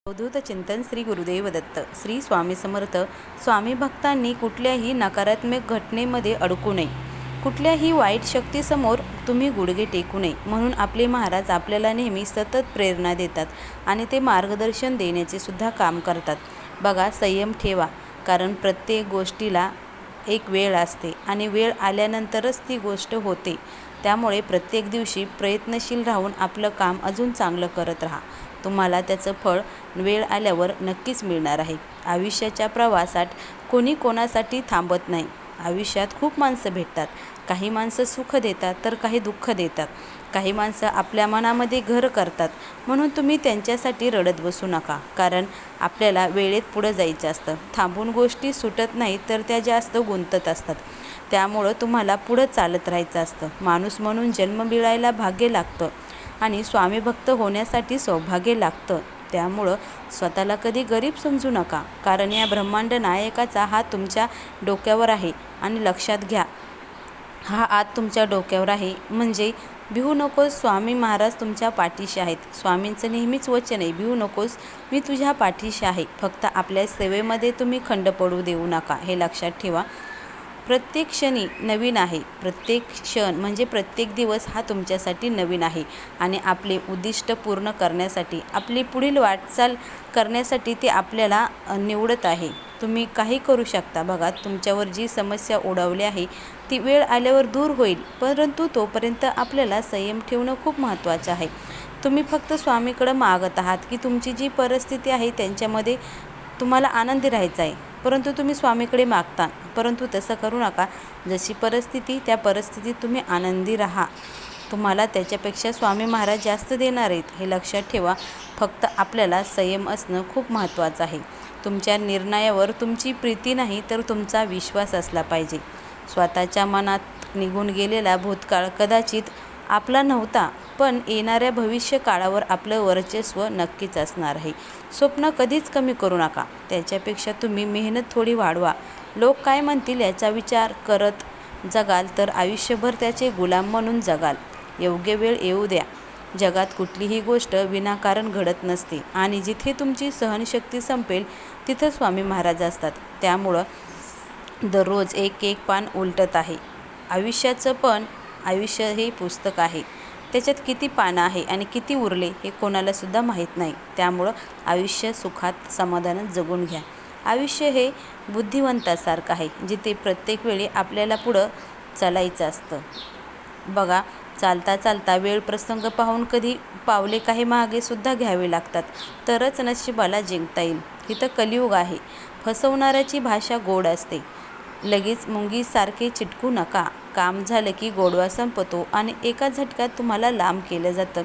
अवधूत चिंतन श्री गुरुदेव दत्त. श्री स्वामी समर्थ. स्वामी भक्तांनी कुठल्याही नकारात्मक घटनेमध्ये अडकू नये, कुठल्याही वाईट शक्तीसमोर तुम्ही गुडघे टेकू नये म्हणून आपले महाराज आपल्याला नेहमी सतत प्रेरणा देतात आणि ते मार्गदर्शन देण्याचे सुद्धा काम करतात. बघा, संयम ठेवा, कारण प्रत्येक गोष्टीला एक वेळ असते आणि वेळ आल्यानंतरच ती गोष्ट होते. त्यामुळे प्रत्येक दिवशी प्रयत्नशील राहून आपलं काम अजून चांगलं करत राहा. तुम्हाला त्याचं फळ वेळ आल्यावर नक्कीच मिळणार आहे. आयुष्याच्या प्रवासात कोणी कोणासाठी थांबत नाही. आयुष्यात खूप माणसं भेटतात. काही माणसं सुख देतात तर काही दुःख देतात. काही माणसं आपल्या मनामध्ये घर करतात. म्हणून तुम्ही त्यांच्यासाठी रडत बसू नका, कारण आपल्याला वेळेत पुढं जायचं असतं. थांबून गोष्टी सुटत नाही तर त्या जास्त गुंतत असतात. त्यामुळं तुम्हाला पुढं चालत राहायचं असतं. माणूस म्हणून जन्म मिळायला भाग्य लागतं आणि स्वामी भक्त होण्यासाठी सौभाग्य लागतं. त्यामुळं स्वतःला कधी गरीब समजू नका, कारण या ब्रह्मांड नायकाचा हात तुमच्या डोक्यावर आहे. आणि लक्षात घ्या, हा हात तुमच्या डोक्यावर आहे म्हणजे भिवू नकोस, स्वामी महाराज तुमच्या पाठीशी आहेत. स्वामींचं नेहमीच वचन आहे, भिवू नकोस, मी तुझ्या पाठीशी आहे. फक्त आपल्या सेवेमध्ये तुम्ही खंड पडू देऊ नका, हे लक्षात ठेवा. प्रत्येक क्षणी नवीन आहे. प्रत्येक क्षण म्हणजे प्रत्येक दिवस हा तुमच्यासाठी नवीन आहे आणि आपले उद्दिष्ट पूर्ण करण्यासाठी, आपली पुढील वाटचाल करण्यासाठी ते आपल्याला निवडत आहे. तुम्ही काही करू शकता. बघा, तुमच्यावर जी समस्या ओढवली आहे ती वेळ आल्यावर दूर होईल, परंतु तोपर्यंत आपल्याला संयम ठेवणं खूप महत्त्वाचं आहे. तुम्ही फक्त स्वामीकडे मागत आहात की तुमची जी परिस्थिती आहे त्यांच्यामध्ये तुम्हाला आनंदी राहायचं आहे, परंतु तुम्ही स्वामीकडे मागता. परंतु तसं करू नका. जशी परिस्थिती त्या परिस्थितीत तुम्ही आनंदी राहा. तुम्हाला त्याच्यापेक्षा स्वामी महाराज जास्त देणार आहेत, हे लक्षात ठेवा. फक्त आपल्याला संयम असणं खूप महत्त्वाचं आहे. तुमच्या निर्णयावर तुमची प्रीती नाही तर तुमचा विश्वास असला पाहिजे. स्वतःच्या मनात निघून गेलेला भूतकाळ कदाचित आपला नव्हता, पण येणाऱ्या भविष्य काळावर आपलं वर्चस्व नक्कीच असणार आहे. स्वप्न कधीच कमी करू नका, त्याच्यापेक्षा तुम्ही मेहनत थोडी वाढवा. लोक काय म्हणतील याचा विचार करत जगाल तर आयुष्यभर त्याचे गुलाम म्हणून जगाल. योग्य वेळ येऊ द्या. जगात कुठलीही गोष्ट विनाकारण घडत नसते आणि जिथे तुमची सहनशक्ती संपेल तिथं स्वामी महाराज असतात. त्यामुळं दररोज एक एक पान उलटत आहे आयुष्याचं, पण आयुष्य हे पुस्तक आहे. त्याच्यात किती पानं आहे आणि किती उरले हे कोणालासुद्धा माहीत नाही. त्यामुळं आयुष्य सुखात समाधानात जगून घ्या. आयुष्य हे बुद्धिवंतासारखं आहे, जिथे प्रत्येक वेळी आपल्याला पुढं चालायचं असतं. बघा, चालता चालता वेळ प्रसंग पाहून कधी पावले काही मागे सुद्धा घ्यावे लागतात, तरच नशिबाला जिंकता येईल. इथं कलियुग आहे. फसवणाऱ्याची भाषा गोड असते. लगेच मुंगीसारखे चिटकू नका. काम झालं की गोडवा संपतो आणि एका झटक्यात तुम्हाला लांब केलं जातं,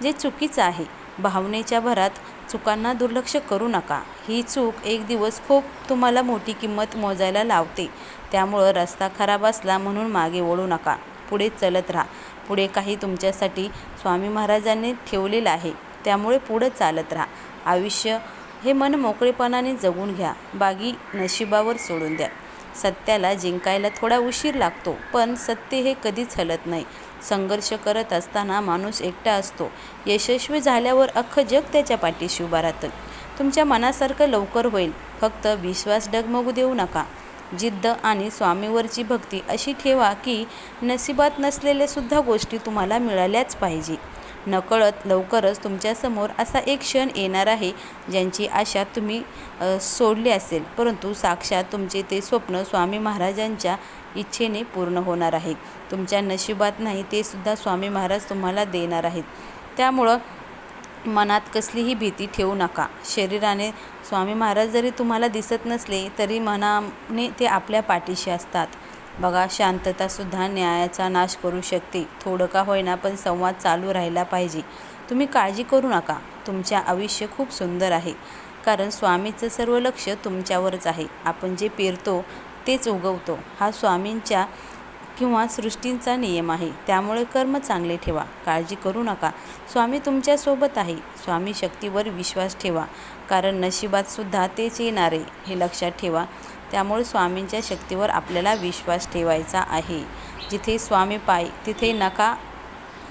जे चुकीचं आहे. भावनेच्या भरात चुकांना दुर्लक्ष करू नका. ही चूक एक दिवस खूप तुम्हाला मोठी किंमत मोजायला लावते. त्यामुळं रस्ता खराब असला म्हणून मागे वळू नका. पुढे चलत राहा. पुढे काही तुमच्यासाठी स्वामी महाराजांनी ठेवलेलं आहे, त्यामुळे पुढे चालत राहा. आयुष्य हे मन मोकळेपणाने जगून घ्या. बाकी नशिबावर सोडून द्या. सत्याला जिंकायला थोडा उशीर लागतो, पण सत्य हे कधीच हलत नाही. संघर्ष करत असताना माणूस एकटा असतो. यशस्वी झाल्यावर अख्खं जग त्याच्या पाठीशी उभा राहतं. तुमच्या मनासारखं लवकर होईल. फक्त विश्वास डगमगू देऊ नका. जिद्द आणि स्वामीवरची भक्ती अशी ठेवा की नशिबात नसलेल्यासुद्धा गोष्टी तुम्हाला मिळाल्याच पाहिजे. नकळत लवकरच तुमच्यासमोर असा एक क्षण येणार आहे ज्यांची आशा तुम्ही सोडली असेल, परंतु साक्षात तुमचे ते स्वप्न स्वामी महाराजांच्या इच्छेने पूर्ण होणार आहे. तुमच्या नशिबात नाही ते सुद्धा स्वामी महाराज तुम्हाला देणार आहेत. त्यामुळं मनात कसलीही भीती ठेवू नका. शरीराने स्वामी महाराज जरी तुम्हाला दिसत नसले तरी मनाने ते आपल्या पाठीशी असतात. बघा, शांततासुद्धा न्यायाचा नाश करू शकते. थोडं का होईना पण संवाद चालू राहिला पाहिजे. तुम्ही काळजी करू नका. तुमचे आयुष्य खूप सुंदर आहे, कारण स्वामीचं सर्व लक्ष तुमच्यावरच आहे. आपण जे पेरतो तेच उगवतो, हा स्वामींच्या किंवा सृष्टींचा नियम आहे. त्यामुळे कर्म चांगले ठेवा. काळजी करू नका. स्वामी तुमच्यासोबत आहे. स्वामी शक्तीवर विश्वास ठेवा, कारण नशिबातसुद्धा तेच येणार आहे, हे लक्षात ठेवा. त्यामुळे स्वामींच्या शक्तीवर आपल्याला विश्वास ठेवायचा आहे. जिथे स्वामी पाय तिथे नका,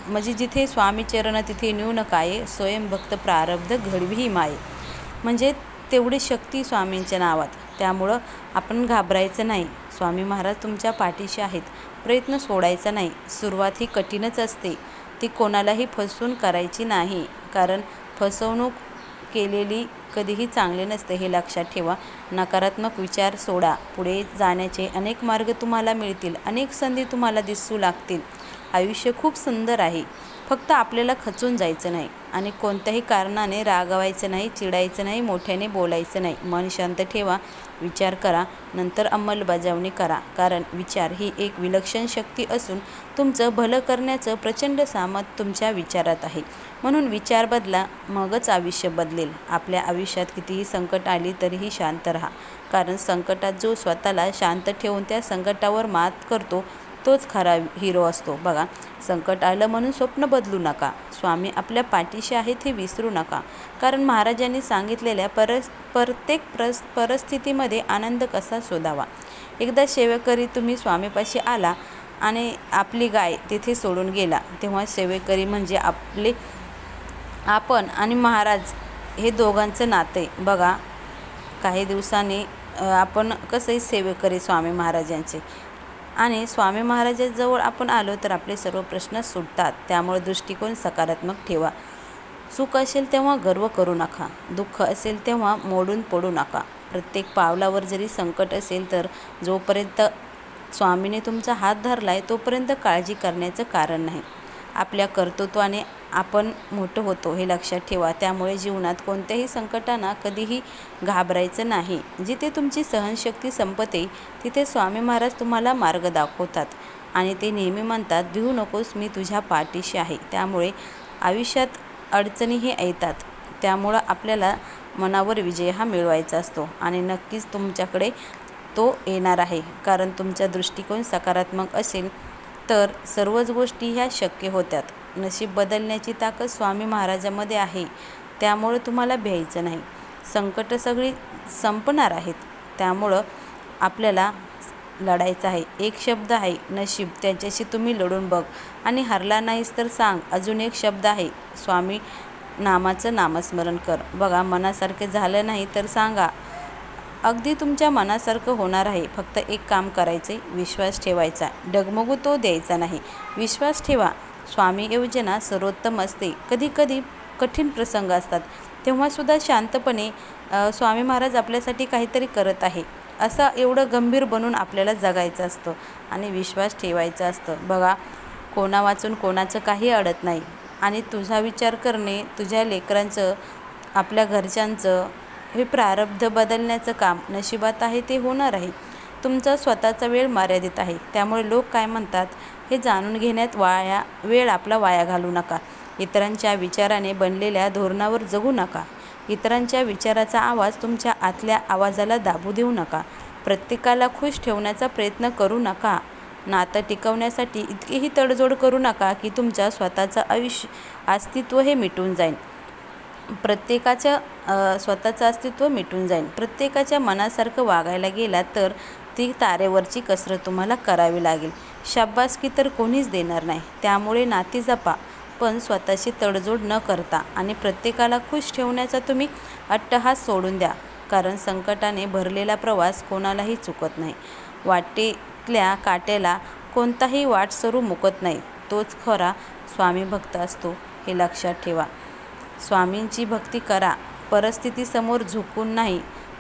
म्हणजे जिथे स्वामी चरण तिथे न्यू नकाये. स्वयंभक्त प्रारब्ध घडवी माये. म्हणजे तेवढी शक्ती स्वामींच्या नावात. त्यामुळं आपण घाबरायचं नाही. स्वामी महाराज तुमच्या पाठीशी आहेत. प्रयत्न सोडायचा नाही. सुरुवात ही कठीणच असते. ती कोणालाही फसवून करायची नाही, कारण फसवणूक केलेली कधीही चांगले नसते, हे लक्षात ठेवा. नकारात्मक विचार सोडा. पुढे जाण्याचे अनेक मार्ग तुम्हाला मिळतील. अनेक संधी तुम्हाला दिसू लागतील. आयुष्य खूप सुंदर आहे. फक्त आपल्याला खचून जायचं नाही आणि कोणत्याही कारणाने रागावायचं नाही, चिडायचं नाही, मोठ्याने बोलायचं नाही. मन शांत ठेवा. विचार करा, नंतर अंमलबजावणी करा. कारण विचार ही एक विलक्षण शक्ती असून तुमचं भलं करण्याचं प्रचंड सामर्थ्य तुमच्या विचारात आहे. म्हणून विचार बदला, मगच आयुष्य बदलेल. आपल्या आयुष्यात कितीही संकट आली तरीही शांत राहा. कारण संकटात जो स्वतःला शांत ठेवून त्या संकटावर मात करतो तोच खरा हिरो असतो. बघा, संकट आलं म्हणून स्वप्न बदलू नका. स्वामी आपल्या पाठीशी आहेत हे विसरू नका. कारण महाराजांनी सांगितलेल्या प्रत्येक परिस्थितीमध्ये आनंद कसा शोधावा. एकदा सेवेकरी तुम्ही स्वामीपाशी आला आणि आपली गाय तिथे सोडून गेला, तेव्हा सेवेकरी म्हणजे आपण आणि महाराज हे दोघांचं नातं आहे. बघा, काही दिवसांनी आपण कसंही सेवेकरी स्वामी महाराजांचे, आणि स्वामी महाराजांजवळ आपण आलो तर आपले सर्व प्रश्न सुटतात. त्यामुळे दृष्टिकोन सकारात्मक ठेवा. सुख असेल तेव्हा गर्व करू नका. दुःख असेल तेव्हा मोडून पडू नका. प्रत्येक पावलावर जरी संकट असेल तर जोपर्यंत स्वामीने तुमचा हात धरलाय तोपर्यंत काळजी करण्याचं कारण नाही. आपल्या कर्तृत्वाने आपण मोठं होतो, हे लक्षात ठेवा. त्यामुळे जीवनात कोणत्याही संकटांना कधीही घाबरायचं नाही. जिथे तुमची सहनशक्ती संपते तिथे स्वामी महाराज तुम्हाला मार्ग दाखवतात आणि ते नेहमी म्हणतात, भिवू नकोस, मी तुझ्या पाठीशी आहे. त्यामुळे आयुष्यात अडचणीही येतात. त्यामुळं आपल्याला मनावर विजय हा मिळवायचा असतो आणि नक्कीच तुमच्याकडे तो येणार आहे. कारण तुमचा दृष्टिकोन सकारात्मक असेल तर सर्वच गोष्टी ह्या शक्य होतात. नशीब बदलण्याची ताकद स्वामी महाराजांमध्ये आहे. त्यामुळं तुम्हाला भ्यायचं नाही. संकट सगळी संपणार आहेत. त्यामुळं आपल्याला लढायचं आहे. एक शब्द आहे नशीब, त्याच्याशी तुम्ही लढून बघ आणि हरला नाहीस तर सांग, अजून एक शब्द आहे स्वामी नामाचं नामस्मरण कर. बघा, मनासारखे झालं नाही तर सांगा, अगदी तुमच्या मनासारखं होणार आहे. फक्त एक काम करायचे, विश्वास ठेवायचा. डगमगू तो द्यायचा नाही. विश्वास ठेवा. स्वामी योजना सर्वोत्तम असते. कधी कधी कठीण प्रसंग असतात तेव्हासुद्धा शांतपणे स्वामी महाराज आपल्यासाठी काहीतरी करत आहे असं एवढं गंभीर बनून आपल्याला जगायचं असतं आणि विश्वास ठेवायचा असतं. बघा, कोणा वाचून कोणाचं काही अडत नाही आणि तुझा विचार करणे, तुझ्या लेकरांचं, आपल्या घरच्यांचं हे प्रारब्ध बदलण्याचं काम नशिबात आहे, ते होणार आहे. तुमचा स्वतःचा वेळ मर्यादित आहे. त्यामुळे लोक काय म्हणतात हे जाणून घेण्यात वेळ आपला वाया घालू नका. इतरांच्या विचाराने बनलेल्या धोरणावर जगू नका. इतरांच्या विचाराचा आवाज तुमच्या आतल्या आवाजाला दाबू देऊ नका. प्रत्येकाला खुश ठेवण्याचा प्रयत्न करू नका. नातं टिकवण्यासाठी इतकीही तडजोड करू नका की तुमच्या स्वतःचं अस्तित्व हे मिटून जाईल. स्वतःचं अस्तित्व मिटून जाईल. प्रत्येकाच्या मनासारखं वागायला गेला तर ती तारेवरची कसरत तुम्हाला करावी लागेल. शाबासकी तर कोणीच देणार नाही. त्यामुळे नाती जपा, पण स्वतःशी तडजोड न करता आणि प्रत्येकाला खुश ठेवण्याचा तुम्ही अट्टहास सोडून द्या. कारण संकटाने भरलेला प्रवास कोणालाही चुकत नाही. वाटेतल्या काट्याला कोणताही वाटसरू मुकत नाही. तोच खरा स्वामी भक्त असतो, हे लक्षात ठेवा. स्वामींची भक्ती करा. परिस्थितीसमोर झुकून नाही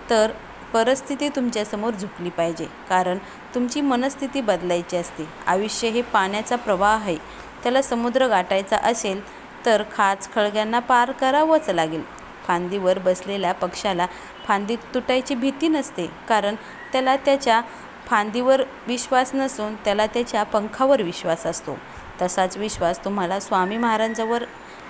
तर परिस्थिती तुमच्यासमोर झुकली पाहिजे. कारण तुमची मनस्थिती बदलायची असते. आयुष्य हे पाण्याचा प्रवाह आहे. त्याला समुद्र गाठायचा असेल तर खाच खळग्यांना पार करावंच लागेल. फांदीवर बसलेल्या पक्षाला फांदी तुटायची भीती नसते, कारण त्याला त्याच्या फांदीवर विश्वास नसून त्याला त्याच्या पंखावर विश्वास असतो. तसाच विश्वास तुम्हाला स्वामी महाराजांवर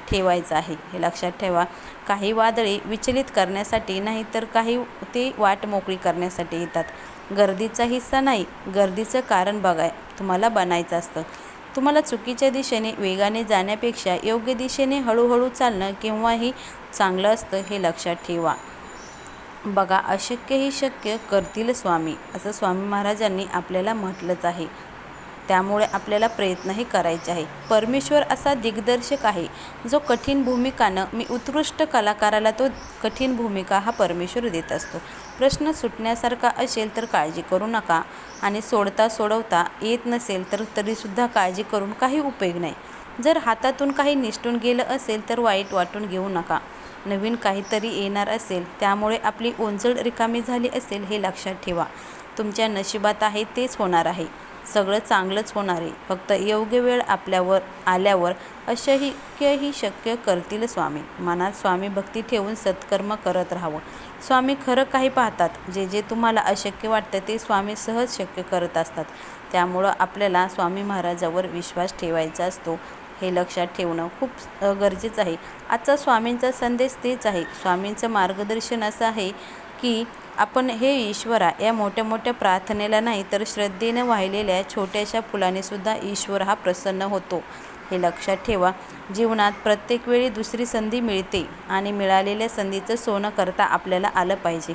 ठेवायचा आहे, हे लक्षात ठेवा. काही वादळे विचलित करण्यासाठी नाही तर काही ते वाट मोकळी करण्यासाठी येतात. गर्दीचा हिस्सा नाही, गर्दीचं कारण तुम्हाला बनायचं असतं. तुम्हाला चुकीच्या दिशेने वेगाने जाण्यापेक्षा योग्य दिशेने हळूहळू चालणं केव्हाही चांगलं असतं, हे लक्षात ठेवा. बघा, अशक्य ही शक्य करतील स्वामी, असं स्वामी महाराजांनी आपल्याला म्हटलंच आहे. त्यामुळे आपल्याला प्रयत्नही करायचे आहे. परमेश्वर असा दिग्दर्शक आहे जो कठीण भूमिकानं मी उत्कृष्ट कलाकाराला तो कठीण भूमिका हा परमेश्वर देत असतो. प्रश्न सुटण्यासारखा असेल तर काळजी करू नका आणि सोडवता येत नसेल तर तरीसुद्धा काळजी करून काही उपयोग नाही. जर हातातून काही निसटून गेलं असेल तर वाईट वाटून घेऊ नका. नवीन काहीतरी येणार असेल त्यामुळे आपली ओंजळ रिकामी झाली असेल हे लक्षात ठेवा. तुमच्या नशिबात आहे तेच होणार आहे. सगळं चांगलंच होणार आहे. फक्त योग्य वेळ आपल्यावर आल्यावर अशक्यही शक्य करतील स्वामी. मनात स्वामी भक्ती ठेवून सत्कर्म करत राहावं. स्वामी खरं काही पाहतात. जे तुम्हाला अशक्य वाटतं ते स्वामी सहज शक्य करत असतात. त्यामुळं आपल्याला स्वामी महाराजावर विश्वास ठेवायचा असतो हे लक्षात ठेवणं खूप गरजेचं आहे. आजचा स्वामींचा संदेश तेच आहे. स्वामींचं मार्गदर्शन असं आहे की आपण हे ईश्वरा या मोठ्या मोठ्या प्रार्थनेला नाही तर श्रद्धेने वाहिलेल्या छोट्याशा फुलाने सुद्धा ईश्वर हा प्रसन्न होतो हे लक्षात ठेवा. जीवनात प्रत्येक वेळी दुसरी संधी मिळते आणि मिळालेल्या संधीचं सोनं करता आपल्याला आलं पाहिजे.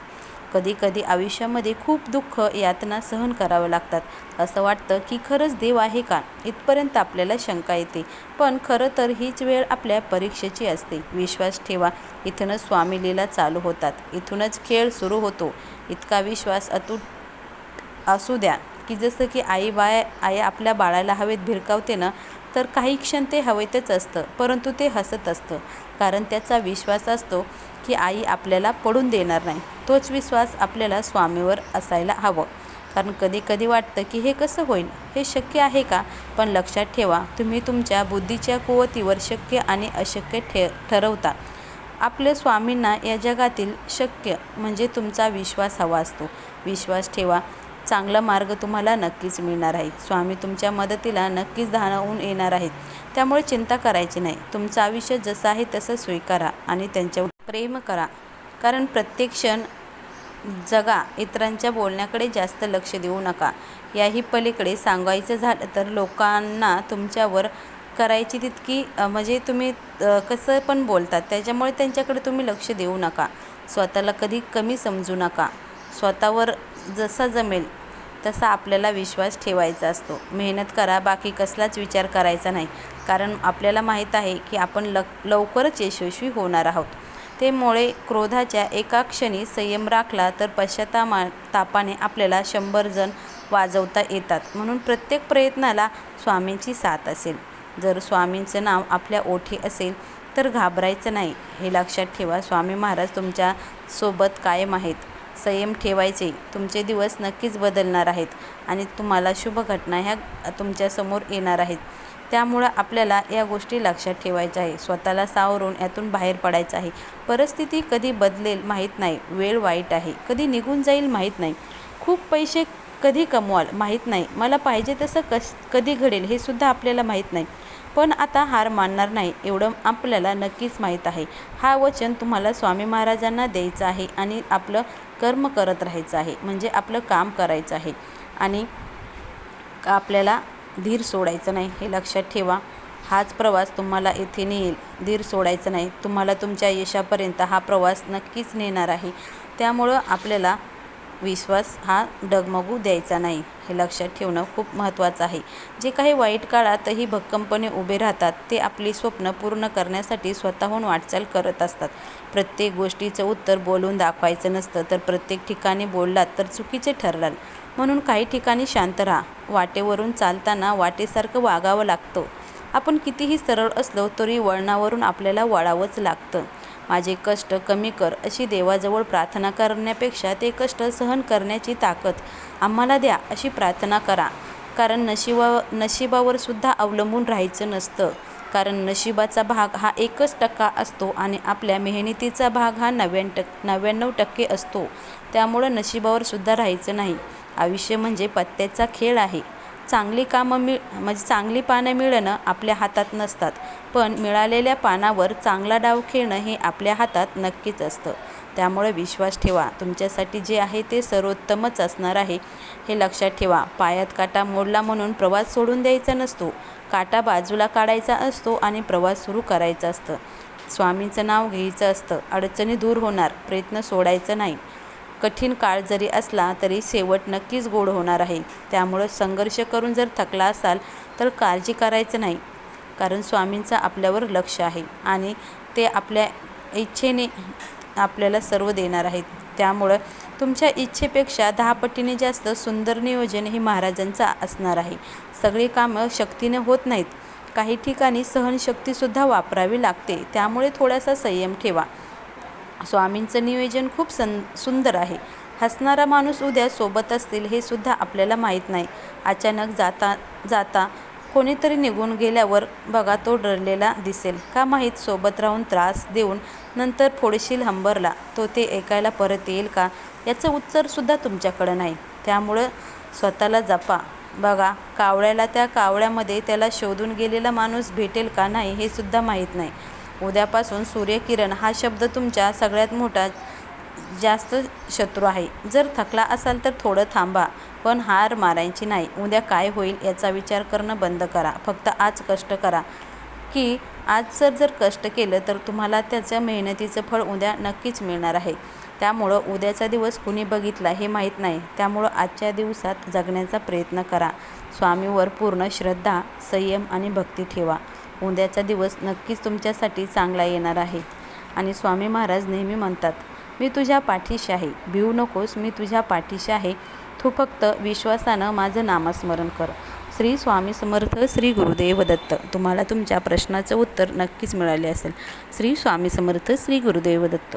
कधी कधी आयुष्यामध्ये खूप दुःख यातना सहन करावं लागतात. असं वाटतं की खरंच देव आहे का इथपर्यंत आपल्याला शंका येते. पण खरं तर हीच वेळ आपल्या परीक्षेची असते. विश्वास ठेवा. इथूनच स्वामी लीला चालू होतात. इथूनच खेळ सुरू होतो. इतका विश्वास अतूट असू द्या की जसं की आई आपल्या बाळाला हवेत भिरकावते ना तर काही क्षण ते हवेतच असतं परंतु ते हसत असतं कारण त्याचा विश्वास असतो की आई आपल्याला पडून देणार नाही. तोच विश्वास आपल्याला स्वामीवर असायला हवं. कारण कधी कधी वाटतं की हे कसं होईल, हे शक्य आहे का? पण लक्षात ठेवा तुम्ही तुमच्या बुद्धीच्या कुवतीवर शक्य आणि अशक्य ठरवता. आपल्या स्वामींना या जगातील शक्य म्हणजे तुमचा विश्वास हवा असतो. विश्वास ठेवा. चांगला मार्ग तुम्हाला नक्कीच मिळणार आहे. स्वामी तुमच्या मदतीला नक्कीच धावून येणार आहेत. त्यामुळे चिंता करायची नाही. तुमचं आयुष्य जसं आहे तसं स्वीकारा आणि त्यांच्यावर प्रेम करा. कारण प्रत्येक क्षण जगा. इतरांच्या बोलण्याकडे जास्त लक्ष देऊ नका. याही पलीकडे सांगायचं झालं तर लोकांना तुमच्यावर करायची तितकी म्हणजे तुम्ही कसं पण बोलतात त्याच्यामुळे त्यांच्याकडे तुम्ही लक्ष देऊ नका. स्वतःला कधी कमी समजू नका. स्वतःवर जसा जमेल तसा आपल्याला विश्वास ठेवायचा असतो. मेहनत करा. बाकी कसलाच विचार करायचा नाही. कारण आपल्याला माहीत आहे की आपण लवकरच यशस्वी होणार आहोत. त्यामुळे क्रोधाच्या एका क्षणी संयम राखला तर पश्चातापाने आपल्याला 100 जण वाजवता येतात. म्हणून प्रत्येक प्रयत्नाला स्वामींची साथ असेल. जर स्वामींचं नाव आपल्या ओठी असेल तर घाबरायचं नाही हे लक्षात ठेवा. स्वामी महाराज तुमच्या सोबत कायम आहेत. संयम ठेवायचे. तुमचे दिवस नक्कीच बदलणार आहेत आणि तुम्हाला शुभ घटना ह्या तुमच्यासमोर येणार आहेत. त्यामुळं आपल्याला या गोष्टी लक्षात ठेवायच्या आहे. स्वतःला सावरून यातून बाहेर पडायचं आहे. परिस्थिती कधी बदलेल माहीत नाही. वेळ वाईट आहे. कधी निघून जाईल माहीत नाही. खूप पैसे कधी कमवाल माहीत नाही. मला पाहिजे तसं कधी घडेल हे सुद्धा आपल्याला माहीत नाही. पण आता हार मानणार नाही एवढं आपल्याला नक्कीच माहीत आहे. हा वचन तुम्हाला स्वामी महाराजांना द्यायचं आहे आणि आपलं कर्म करत राहायचं आहे. म्हणजे आपलं काम करायचं आहे आणि आपल्याला धीर सोडायचं नाही हे लक्षात ठेवा. हाच प्रवास तुम्हाला इथे नेईल. धीर सोडायचा नाही. तुम्हाला तुमच्या यशापर्यंत हा प्रवास नक्कीच नेणार आहे. त्यामुळं आपल्याला विश्वास हा डगमगू द्यायचा नाही हे लक्षात ठेवणं खूप महत्त्वाचं आहे. जे काही वाईट काळातही भक्कमपणे उभे राहतात ते आपली स्वप्न पूर्ण करण्यासाठी स्वतःहून वाटचाल करत असतात. प्रत्येक गोष्टीचं उत्तर बोलून दाखवायचं नसतं तर प्रत्येक ठिकाणी बोललात तर चुकीचे ठरलाल. म्हणून काही ठिकाणी शांत राहा. वाटेवरून चालताना वाटेसारखं वागावं लागतं. आपण कितीही सरळ असलो तरी वळणावरून आपल्याला वळावंच लागतं. माझे कष्ट कमी कर अशी देवाजवळ प्रार्थना करण्यापेक्षा ते कष्ट सहन करण्याची ताकद आम्हाला द्या अशी प्रार्थना करा. कारण नशिबावर सुद्धा अवलंबून राहायचं नसतं. कारण नशिबाचा भाग हा 1% असतो आणि आपल्या मेहनतीचा भाग हा 99% असतो. त्यामुळं नशिबावर सुद्धा राहायचं नाही. आयुष्य म्हणजे पत्त्याचा खेळ आहे. चांगली पानं मिळणं आपल्या हातात नसतात. पण मिळालेल्या पानावर चांगला डाव खेळणं हे आपल्या हातात नक्कीच असतं. त्यामुळे विश्वास ठेवा. तुमच्यासाठी जे आहे ते सर्वोत्तमच असणार आहे हे लक्षात ठेवा. पायात काटा मोडला म्हणून प्रवास सोडून द्यायचा नसतो. काटा बाजूला काढायचा असतो आणि प्रवास सुरू करायचा असतं. स्वामींचं नाव घ्यायचं असतं. अडचणी दूर होणार. प्रयत्न सोडायचा नाही. कठीण काळ जरी असला तरी शेवट नक्कीच गोड होणार आहे. त्यामुळं संघर्ष करून जर थकला असाल तर काळजी करायचं नाही, कारण स्वामींचं आपल्यावर लक्ष आहे आणि ते आपल्या इच्छेने आपल्याला सर्व देणार आहेत. त्यामुळं तुमच्या इच्छेपेक्षा 10 पटीने जास्त सुंदर नियोजन हे महाराजांचं असणार आहे. सगळी कामं शक्तीने होत नाहीत, काही ठिकाणी सहनशक्तीसुद्धा वापरावी लागते. त्यामुळे थोडासा संयम ठेवा. स्वामींचं नियोजन खूप सुंदर आहे. हसणारा माणूस उद्या सोबत असतील हे सुद्धा आपल्याला माहीत नाही. अचानक जाता जाता कोणीतरी निघून गेल्यावर बघा तो डरलेला दिसेल का माहीत, सोबत राहून त्रास देऊन नंतर फोडशील हंबरला, तो ते ऐकायला परत येईल का याचं उत्तरसुद्धा तुमच्याकडं नाही. त्यामुळं स्वतःला जपा. बघा, कावळ्याला त्या कावळ्यामध्ये त्याला शोधून गेलेला माणूस भेटेल का नाही हे सुद्धा माहीत नाही. उद्यापासून सूर्यकिरण हा शब्द तुमच्या सगळ्यात मोठा जास्त शत्रू आहे. जर थकला असाल तर थोडं थांबा, पण हार मारायची नाही. उद्या काय होईल याचा विचार करणं बंद करा. फक्त आज कष्ट करा, की आज जर कष्ट केलं तर तुम्हाला त्याच्या मेहनतीचं फळ उद्या नक्कीच मिळणार आहे. त्यामुळं उद्याचा दिवस कुणी बघितला हे माहीत नाही. त्यामुळं आजच्या दिवसात जगण्याचा प्रयत्न करा. स्वामीवर पूर्ण श्रद्धा, संयम आणि भक्ती ठेवा. उद्याचा दिवस नक्कीच तुमच्यासाठी चांगला येणार आहे. आणि स्वामी महाराज नेहमी म्हणतात, मी तुझ्या पाठीशी आहे, भिवू नकोस, मी तुझ्या पाठीशी आहे, तू फक्त विश्वासानं माझं नामस्मरण कर. श्री स्वामी समर्थ. श्री गुरुदेव दत्त. तुम्हाला तुमच्या प्रश्नाचं उत्तर नक्कीच मिळाले असेल. श्री स्वामी समर्थ. श्री गुरुदेव दत्त.